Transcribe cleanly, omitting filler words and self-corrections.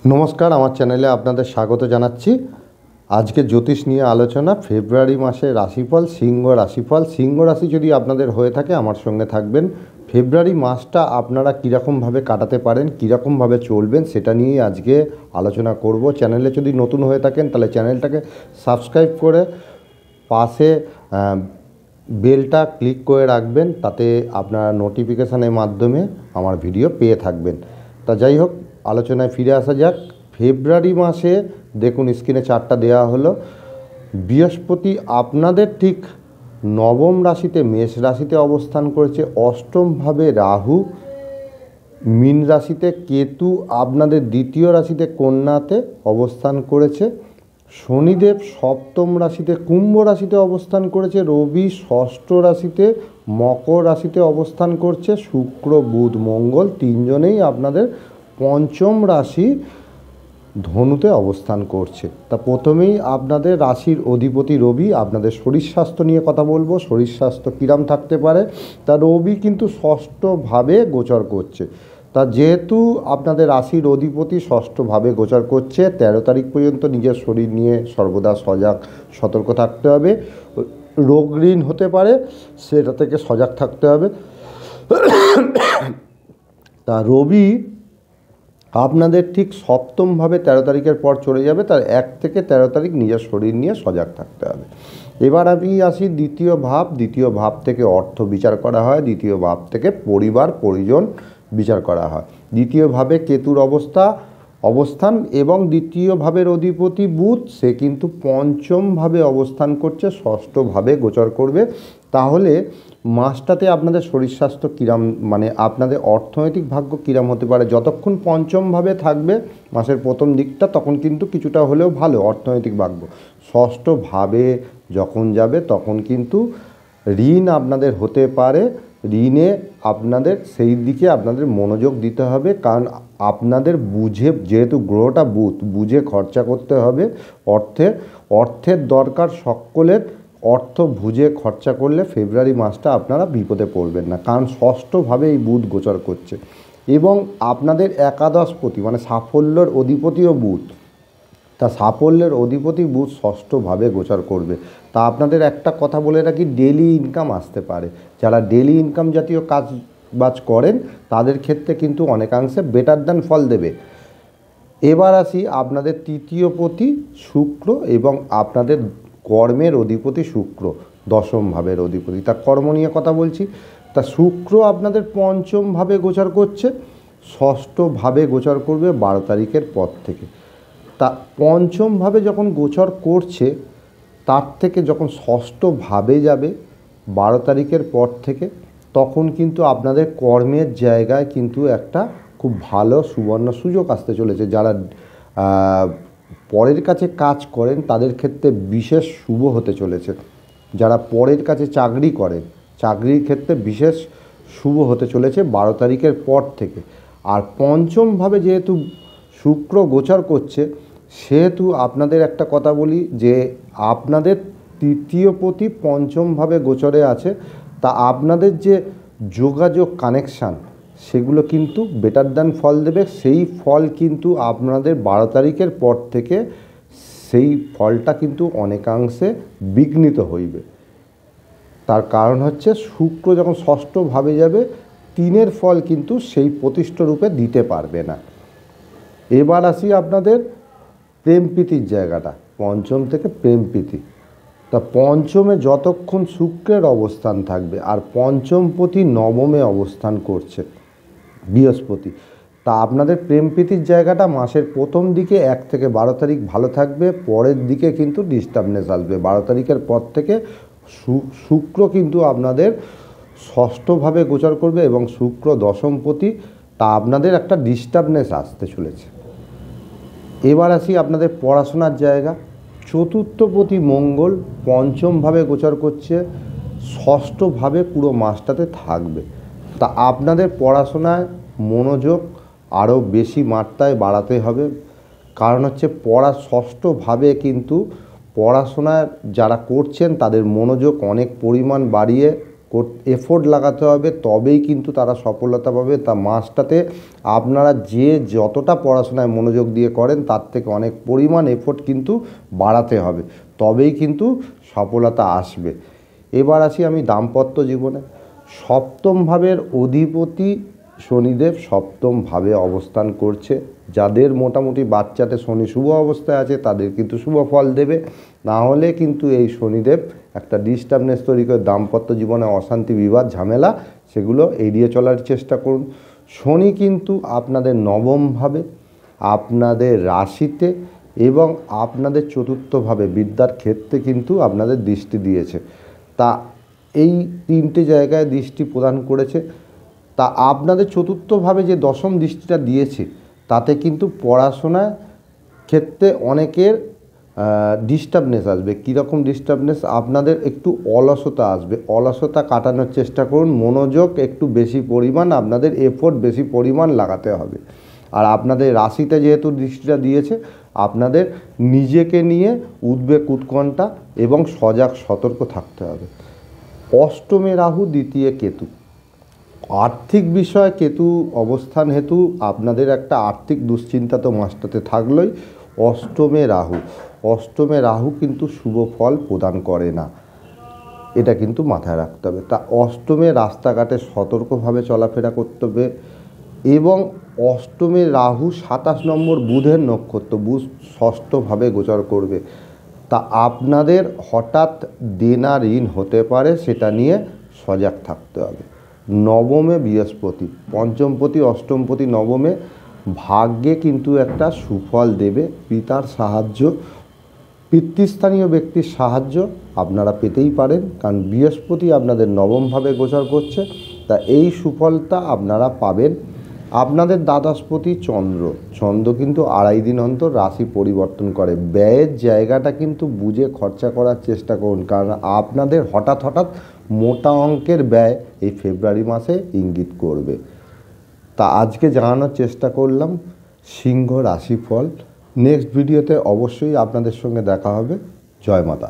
নমস্কার, আমার চ্যানেলে আপনাদের স্বাগত জানাচ্ছি। আজকে জ্যোতিষ নিয়ে আলোচনা। ফেব্রুয়ারি মাসে রাশিফল, সিংহ রাশিফল। সিংহ রাশি যদি আপনাদের হয়ে থাকে আমার সঙ্গে থাকবেন। ফেব্রুয়ারি মাসটা আপনারা কীরকমভাবে কাটাতে পারেন, কীরকমভাবে চলবেন সেটা নিয়েই আজকে আলোচনা করব। চ্যানেলে যদি নতুন হয়ে থাকেন তাহলে চ্যানেলটাকে সাবস্ক্রাইব করে পাশে বেলটা ক্লিক করে রাখবেন, তাতে আপনারা নোটিফিকেশানের মাধ্যমে আমার ভিডিও পেয়ে থাকবেন। তা যাই হোক, আলোচনায় ফিরে আসা যাক। ফেব্রুয়ারি মাসে দেখুন স্ক্রিনে চার্টটা দেওয়া হলো। বৃহস্পতি আপনাদের ঠিক নবম রাশিতে, মেষ রাশিতে অবস্থান করেছে। অষ্টমভাবে রাহু, মীন রাশিতে কেতু আপনাদের দ্বিতীয় রাশিতে কন্যাতে অবস্থান করেছে। শনিদেব সপ্তম রাশিতে কুম্ভ রাশিতে অবস্থান করেছে। রবি ষষ্ঠ রাশিতে মকর রাশিতে অবস্থান করছে। শুক্র বুধ মঙ্গল তিনজনেই আপনাদের পঞ্চম রাশি ধনুতে অবস্থান করছে। তা প্রথমেই আপনাদের রাশির অধিপতি রবি। আপনাদের শরীর স্বাস্থ্য নিয়ে কথা বলবো। শরীর স্বাস্থ্য কীরম থাকতে পারে, তা রবি কিন্তু ষষ্ঠভাবে গোচর করছে। তা যেহেতু আপনাদের রাশির অধিপতি ষষ্ঠভাবে গোচর করছে, 13 তারিখ পর্যন্ত নিজের শরীর নিয়ে সর্বদা সজাগ সতর্ক থাকতে হবে। রোগ ঋণ হতে পারে, সেটা থেকে সজাগ থাকতে হবে। তা রবি আপনাদের ঠিক সপ্তমভাবে 13 তারিখের পর চলে যাবে। তার 1 থেকে 13 তারিখ নিজের শরীর নিয়ে সজাগ থাকতে হবে। এবার আমি আসি দ্বিতীয় ভাব। দ্বিতীয় ভাব থেকে অর্থ বিচার করা হয়, দ্বিতীয় ভাব থেকে পরিবার পরিজন বিচার করা হয়। দ্বিতীয় ভাবে কেতুর অবস্থান এবং দ্বিতীয় ভাবের অধিপতি বুধ, সে কিন্তু পঞ্চমভাবে অবস্থান করছে, ষষ্ঠভাবে গোচর করবে। তাহলে মাসটাতে আপনাদের শরীর স্বাস্থ্য কীরম, মানে আপনাদের অর্থনৈতিক ভাগ্য কীরম হতে পারে। যতক্ষণ পঞ্চমভাবে থাকবে মাসের প্রথম দিকটা, তখন কিন্তু কিছুটা হলেও ভালো অর্থনৈতিক ভাগ্য। ষষ্ঠভাবে যখন যাবে তখন কিন্তু ঋণ আপনাদের হতে পারে। ঋণে আপনাদের সেই দিকে আপনাদের মনোযোগ দিতে হবে, কারণ আপনাদের বুঝে, যেহেতু গ্রহটা বুধ, বুঝে খরচা করতে হবে। অর্থের দরকার সকলের। অর্থ বুঝে খরচা করলে ফেব্রুয়ারি মাসটা আপনারা বিপদে পড়বেন না, কারণ ষষ্ঠভাবে এই বুধ গোচর করছে। এবং আপনাদের একাদশপতি মানে সাফল্যের অধিপতিও বুধ। তা সাফল্যের অধিপতি বুধ ষষ্ঠভাবে গোচর করবে। তা আপনাদের একটা কথা বলে রাখি, ডেলি ইনকাম আসতে পারে। যারা ডেলি ইনকাম জাতীয় কাজ বাজ করেন তাদের ক্ষেত্রে কিন্তু অনেকাংশে বেটার দ্যান ফল দেবে। এবার আসি আপনাদের তৃতীয়পতি শুক্র এবং আপনাদের কর্মের অধিপতি শুক্র, দশম ভাবের অধিপতি। তা কর্ম নিয়ে কথা বলছি। তা শুক্র আপনাদের পঞ্চমভাবে গোচর করছে, ষষ্ঠভাবে গোচর করবে 12 তারিখের পর থেকে। তা পঞ্চমভাবে যখন গোচর করছে, তার থেকে যখন ষষ্ঠভাবে যাবে 12 তারিখের পর থেকে, তখন কিন্তু আপনাদের কর্মের জায়গায় কিন্তু একটা খুব ভালো সুবর্ণ সুযোগ আসতে চলেছে। যারা পরের কাছে কাজ করেন তাদের ক্ষেত্রে বিশেষ শুভ হতে চলেছে। যারা পরের কাছে চাকরি করেন, চাকরির ক্ষেত্রে বিশেষ শুভ হতে চলেছে 12 তারিখের পর থেকে। আর পঞ্চমভাবে যেহেতু শুক্র গোচর করছে, সেহেতু আপনাদের একটা কথা বলি যে আপনাদের তৃতীয়পতি পঞ্চমভাবে গোচরে আছে। তা আপনাদের যে যোগাযোগ কানেকশান, সেগুলো কিন্তু বেটার দ্যান ফল দেবে। সেই ফল কিন্তু আপনাদের 12 তারিখের পর থেকে সেই ফলটা কিন্তু অনেকাংশে বিঘ্নিত হইবে। তার কারণ হচ্ছে শুক্র যখন ষষ্ঠভাবে যাবে, 3-এর ফল কিন্তু সেই প্রতিষ্ঠ রূপে দিতে পারবে না। এবার আসি আপনাদের প্রেম প্রীতির জায়গাটা, পঞ্চম থেকে প্রেম প্রীতি। তা পঞ্চমে যতক্ষণ শুক্রের অবস্থান থাকবে, আর পঞ্চমপতি নবমে অবস্থান করছে বৃহস্পতি, তা আপনাদের প্রেম প্রীতির জায়গাটা মাসের প্রথম দিকে 1 থেকে 12 তারিখ ভালো থাকবে। পরের দিকে কিন্তু ডিস্টার্বনেস আসবে। 12 তারিখের পর থেকে শুক্র কিন্তু আপনাদের ষষ্ঠভাবে গোচর করবে এবং শুক্র দশমপতি, তা আপনাদের একটা ডিস্টার্বনেস আসতে চলেছে। এবার আসি আপনাদের পড়াশোনার জায়গা। চতুর্থপতি মঙ্গল পঞ্চমভাবে গোচর করছে, ষষ্ঠভাবে পুরো মাসটাতে থাকবে। তা আপনাদের পড়াশোনায় মনোযোগ আরও বেশি মাত্রায় বাড়াতে হবে। কারণ হচ্ছে ষষ্ঠভাবে কিন্তু পড়াশোনায় যারা করছেন তাদের মনোযোগ অনেক পরিমাণ বাড়িয়ে এফোর্ট লাগাতে হবে, তবেই কিন্তু তারা সফলতা পাবে। তা মাসটাতে আপনারা যতটা পড়াশোনায় মনোযোগ দিয়ে করেন তার থেকে অনেক পরিমাণ এফোর্ট কিন্তু বাড়াতে হবে, তবেই কিন্তু সফলতা আসবে। এবার আসি আমি দাম্পত্য জীবনে। সপ্তম ভাবের অধিপতি শনিদেব সপ্তম ভাবে অবস্থান করছে। যাদের মোটামুটি বাচ্চাতে শনি শুভ অবস্থায় আছে তাদের কিন্তু শুভ ফল দেবে, না হলে কিন্তু এই শনিদেব একটা ডিস্টার্বনেস তৈরি করে দাম্পত্য জীবনে অশান্তি, বিবাদ, ঝামেলা সেগুলো এড়িয়ে চলার চেষ্টা করুন। শনি কিন্তু আপনাদের নবমভাবে, আপনাদের রাশিতে এবং আপনাদের চতুর্থভাবে বিদ্যার ক্ষেত্রে কিন্তু আপনাদের দৃষ্টি দিয়েছে। তা এই তিনটে জায়গায় দৃষ্টি প্রদান করেছে। তা আপনাদের চতুর্থভাবে যে দশম দৃষ্টিটা দিয়েছে তাতে কিন্তু পড়াশোনার ক্ষেত্রে অনেকের ডিস্টার্বনেস আসবে। কীরকম ডিস্টার্বনেস? আপনাদের একটু অলসতা আসবে, অলসতা কাটানোর চেষ্টা করুন। মনোযোগ একটু বেশি পরিমাণ, আপনাদের এফোর্ট বেশি পরিমাণ লাগাতে হবে। আর আপনাদের রাশিতে যেহেতু দৃষ্টিটা দিয়েছে, আপনাদের নিজেকে নিয়ে উদ্বেগ, উৎকণ্ঠা এবং সজাগ সতর্ক থাকতে হবে। অষ্টমে রাহু, দ্বিতীয় কেতু। আর্থিক বিষয় কেতু অবস্থান হেতু আপনাদের একটা আর্থিক দুশ্চিন্তা তো মাসটাতে থাকলোই। অষ্টমে রাহু কিন্তু শুভ ফল প্রদান করে না, এটা কিন্তু মাথায় রাখতে হবে। তা অষ্টমে রাস্তাঘাটে সতর্কভাবে চলাফেরা করতে হবে। এবং অষ্টমে রাহু 27 নম্বর বুধের নক্ষত্র, বুধ ষষ্ঠভাবে গোচর করবে। তা আপনাদের হঠাৎ দেনা ঋণ হতে পারে, সেটা নিয়ে সজাগ থাকতে হবে। নবমে বৃহস্পতি, পঞ্চমপতি অষ্টমপতি নবমে, ভাগ্যে কিন্তু একটা সুফল দেবে। পিতার সাহায্য, পিতৃস্থানীয় ব্যক্তির সাহায্য আপনারা পেতেই পারেন, কারণ বৃহস্পতি আপনাদের নবমভাবে গোচর করছে। তা এই সুফলটা আপনারা পাবেন। আপনাদের দ্বাদশপতি চন্দ্র কিন্তু 2.5 দিন অন্তর রাশি পরিবর্তন করে। ব্যয়ের জায়গাটা কিন্তু বুঝে খরচা করার চেষ্টা করুন, কারণ আপনাদের হঠাৎ মোটা অঙ্কের ব্যয় এই ফেব্রুয়ারি মাসে ইঙ্গিত করবে। তা আজকে জানানোর চেষ্টা করলাম সিংহ রাশিফল। নেক্সট ভিডিওতে অবশ্যই আপনাদের সঙ্গে দেখা হবে। জয় মাতা।